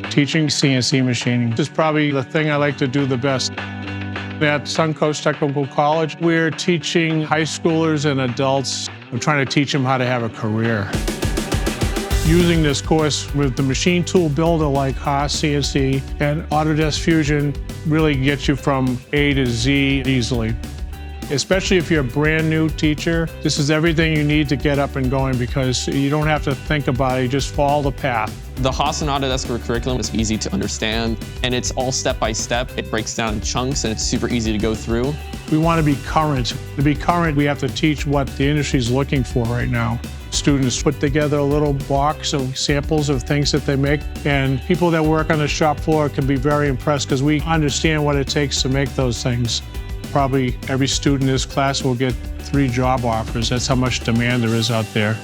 Teaching CNC machining is probably the thing I like to do the best. At Suncoast Technical College, we're teaching high schoolers and adults. I'm trying to teach them how to have a career. Using this course with the machine tool builder like Haas, CNC, and Autodesk Fusion really gets you from A to Z easily. Especially if you're a brand new teacher, this is everything you need to get up and going because you don't have to think about it, you just follow the path. The Haas and Autodesk curriculum is easy to understand, and it's all step-by-step. It breaks down in chunks, and it's super easy to go through. We want to be current. To be current, we have to teach what the industry is looking for right now. Students put together a little box of samples of things that they make, and people that work on the shop floor can be very impressed because we understand what it takes to make those things. Probably every student in this class will get 3 job offers. That's how much demand there is out there.